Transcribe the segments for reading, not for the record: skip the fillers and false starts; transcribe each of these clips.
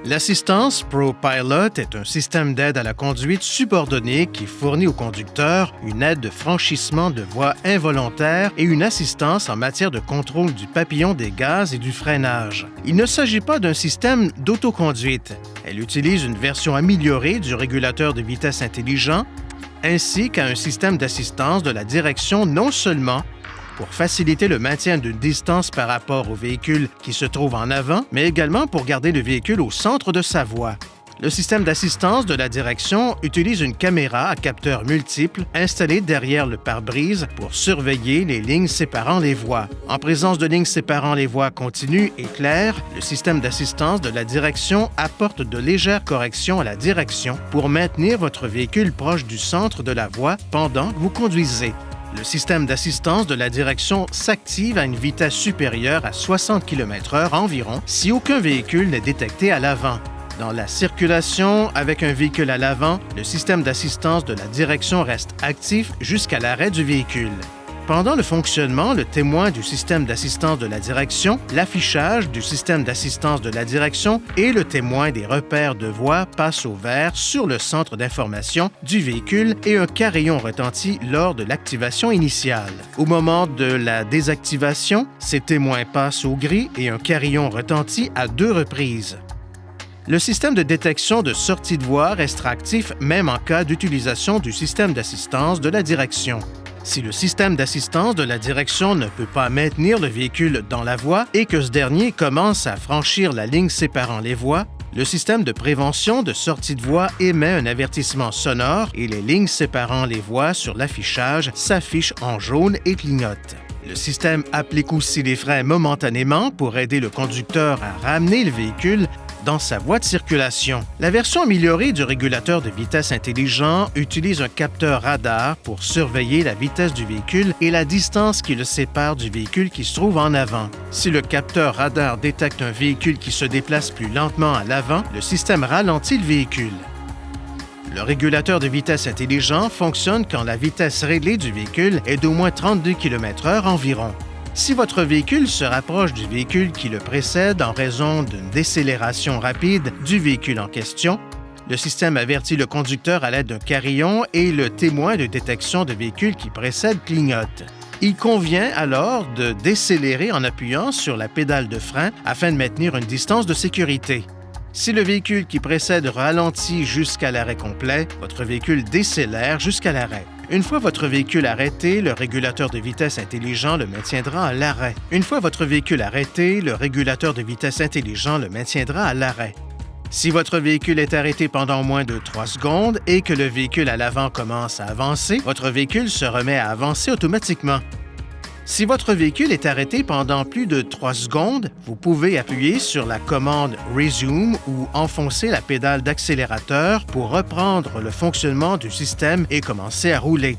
L'assistance ProPilot est un système d'aide à la conduite subordonnée qui fournit au conducteur une aide de franchissement de voies involontaires et une assistance en matière de contrôle du papillon des gaz et du freinage. Il ne s'agit pas d'un système d'autoconduite. Elle utilise une version améliorée du régulateur de vitesse intelligent ainsi qu'un système d'assistance de la direction non seulement pour faciliter le maintien d'une distance par rapport au véhicule qui se trouve en avant, mais également pour garder le véhicule au centre de sa voie. Le système d'assistance de la direction utilise une caméra à capteurs multiples installée derrière le pare-brise pour surveiller les lignes séparant les voies. En présence de lignes séparant les voies continues et claires, le système d'assistance de la direction apporte de légères corrections à la direction pour maintenir votre véhicule proche du centre de la voie pendant que vous conduisez. Le système d'assistance de la direction s'active à une vitesse supérieure à 60 km/h environ si aucun véhicule n'est détecté à l'avant. Dans la circulation avec un véhicule à l'avant, le système d'assistance de la direction reste actif jusqu'à l'arrêt du véhicule. Pendant le fonctionnement, le témoin du système d'assistance de la direction, l'affichage du système d'assistance de la direction et le témoin des repères de voie passent au vert sur le centre d'information du véhicule et un carillon retentit lors de l'activation initiale. Au moment de la désactivation, ces témoins passent au gris et un carillon retentit à 2 reprises. Le système de détection de sortie de voie restera actif même en cas d'utilisation du système d'assistance de la direction. Si le système d'assistance de la direction ne peut pas maintenir le véhicule dans la voie et que ce dernier commence à franchir la ligne séparant les voies, le système de prévention de sortie de voie émet un avertissement sonore et les lignes séparant les voies sur l'affichage s'affichent en jaune et clignotent. Le système applique aussi les freins momentanément pour aider le conducteur à ramener le véhicule dans sa voie de circulation. La version améliorée du régulateur de vitesse intelligent utilise un capteur radar pour surveiller la vitesse du véhicule et la distance qui le sépare du véhicule qui se trouve en avant. Si le capteur radar détecte un véhicule qui se déplace plus lentement à l'avant, le système ralentit le véhicule. Le régulateur de vitesse intelligent fonctionne quand la vitesse réglée du véhicule est d'au moins 32 km/h environ. Si votre véhicule se rapproche du véhicule qui le précède en raison d'une décélération rapide du véhicule en question, le système avertit le conducteur à l'aide d'un carillon et le témoin de détection de véhicule qui précède clignote. Il convient alors de décélérer en appuyant sur la pédale de frein afin de maintenir une distance de sécurité. Si le véhicule qui précède ralentit jusqu'à l'arrêt complet, votre véhicule décélère jusqu'à l'arrêt. Une fois votre véhicule arrêté, le régulateur de vitesse intelligent le maintiendra à l'arrêt. Une fois votre véhicule arrêté, le régulateur de vitesse intelligent le maintiendra à l'arrêt. Si votre véhicule est arrêté pendant moins de 3 secondes et que le véhicule à l'avant commence à avancer, votre véhicule se remet à avancer automatiquement. Si votre véhicule est arrêté pendant plus de 3 secondes, vous pouvez appuyer sur la commande Resume ou enfoncer la pédale d'accélérateur pour reprendre le fonctionnement du système et commencer à rouler.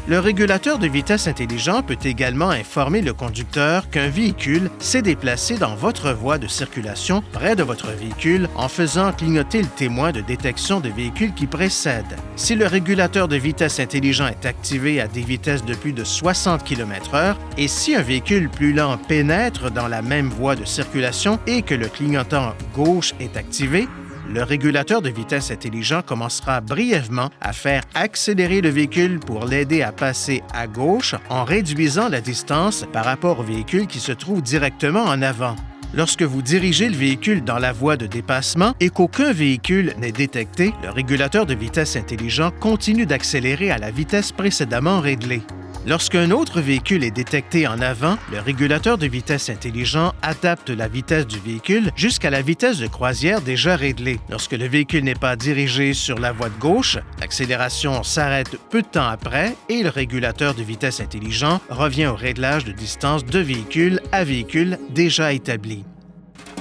Le régulateur de vitesse intelligent peut également informer le conducteur qu'un véhicule s'est déplacé dans votre voie de circulation près de votre véhicule en faisant clignoter le témoin de détection de véhicule qui précède. Si le régulateur de vitesse intelligent est activé à des vitesses de plus de 60 km/h et si un véhicule plus lent pénètre dans la même voie de circulation et que le clignotant gauche est activé, le régulateur de vitesse intelligent commencera brièvement à faire accélérer le véhicule pour l'aider à passer à gauche en réduisant la distance par rapport au véhicule qui se trouve directement en avant. Lorsque vous dirigez le véhicule dans la voie de dépassement et qu'aucun véhicule n'est détecté, le régulateur de vitesse intelligent continue d'accélérer à la vitesse précédemment réglée. Lorsqu'un autre véhicule est détecté en avant, le régulateur de vitesse intelligent adapte la vitesse du véhicule jusqu'à la vitesse de croisière déjà réglée. Lorsque le véhicule n'est pas dirigé sur la voie de gauche, l'accélération s'arrête peu de temps après et le régulateur de vitesse intelligent revient au réglage de distance de véhicule à véhicule déjà établi.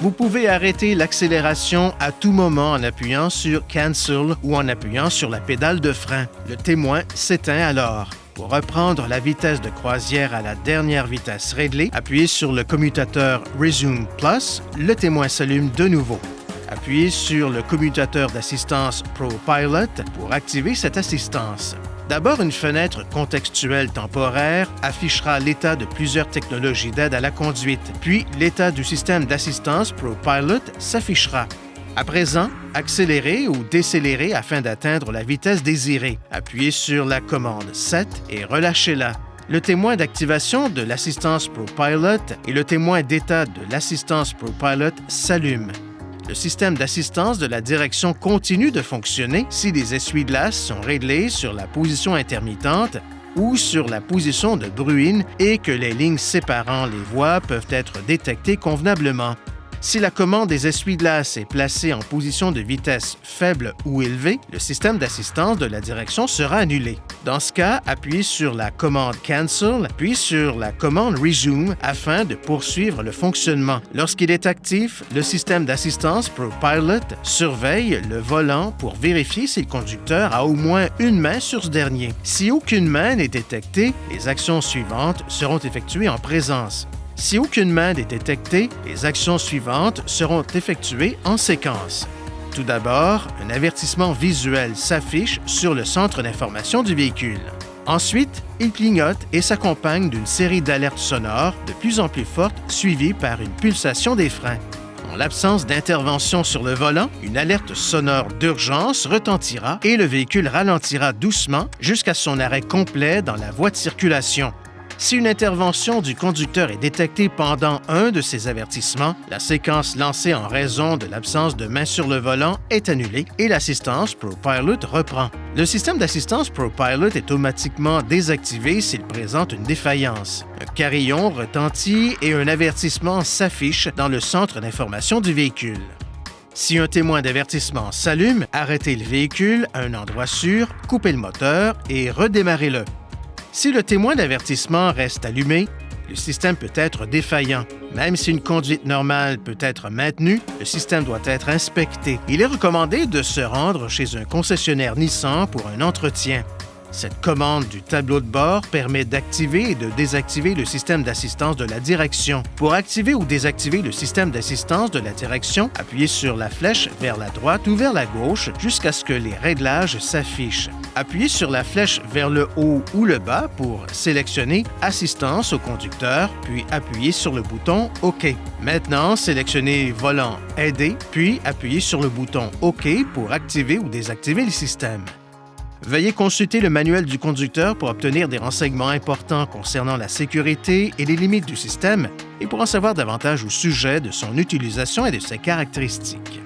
Vous pouvez arrêter l'accélération à tout moment en appuyant sur Cancel ou en appuyant sur la pédale de frein. Le témoin s'éteint alors. Pour reprendre la vitesse de croisière à la dernière vitesse réglée, appuyez sur le commutateur Resume Plus, le témoin s'allume de nouveau. Appuyez sur le commutateur d'assistance ProPilot pour activer cette assistance. D'abord, une fenêtre contextuelle temporaire affichera l'état de plusieurs technologies d'aide à la conduite, puis l'état du système d'assistance ProPilot s'affichera. À présent, accélérez ou décélérez afin d'atteindre la vitesse désirée. Appuyez sur la commande 7 et relâchez-la. Le témoin d'activation de l'assistance ProPilot et le témoin d'état de l'assistance ProPilot s'allument. Le système d'assistance de la direction continue de fonctionner si les essuie-glaces sont réglés sur la position intermittente ou sur la position de bruine et que les lignes séparant les voies peuvent être détectées convenablement. Si la commande des essuie-glaces est placée en position de vitesse faible ou élevée, le système d'assistance de la direction sera annulé. Dans ce cas, appuyez sur la commande Cancel, puis sur la commande Resume afin de poursuivre le fonctionnement. Lorsqu'il est actif, le système d'assistance ProPilot surveille le volant pour vérifier si le conducteur a au moins une main sur ce dernier. Si aucune main n'est détectée, les actions suivantes seront effectuées en présence. Si aucune main n'est détectée, les actions suivantes seront effectuées en séquence. Tout d'abord, un avertissement visuel s'affiche sur le centre d'information du véhicule. Ensuite, il clignote et s'accompagne d'une série d'alertes sonores de plus en plus fortes suivies par une pulsation des freins. En l'absence d'intervention sur le volant, une alerte sonore d'urgence retentira et le véhicule ralentira doucement jusqu'à son arrêt complet dans la voie de circulation. Si une intervention du conducteur est détectée pendant un de ces avertissements, la séquence lancée en raison de l'absence de main sur le volant est annulée et l'assistance ProPilot reprend. Le système d'assistance ProPilot est automatiquement désactivé s'il présente une défaillance. Un carillon retentit et un avertissement s'affiche dans le centre d'information du véhicule. Si un témoin d'avertissement s'allume, arrêtez le véhicule à un endroit sûr, coupez le moteur et redémarrez-le. Si le témoin d'avertissement reste allumé, le système peut être défaillant. Même si une conduite normale peut être maintenue, le système doit être inspecté. Il est recommandé de se rendre chez un concessionnaire Nissan pour un entretien. Cette commande du tableau de bord permet d'activer et de désactiver le système d'assistance de la direction. Pour activer ou désactiver le système d'assistance de la direction, appuyez sur la flèche vers la droite ou vers la gauche jusqu'à ce que les réglages s'affichent. Appuyez sur la flèche vers le haut ou le bas pour sélectionner Assistance au conducteur, puis appuyez sur le bouton OK. Maintenant, sélectionnez Volant Aider, puis appuyez sur le bouton OK pour activer ou désactiver le système. Veuillez consulter le manuel du conducteur pour obtenir des renseignements importants concernant la sécurité et les limites du système et pour en savoir davantage au sujet de son utilisation et de ses caractéristiques.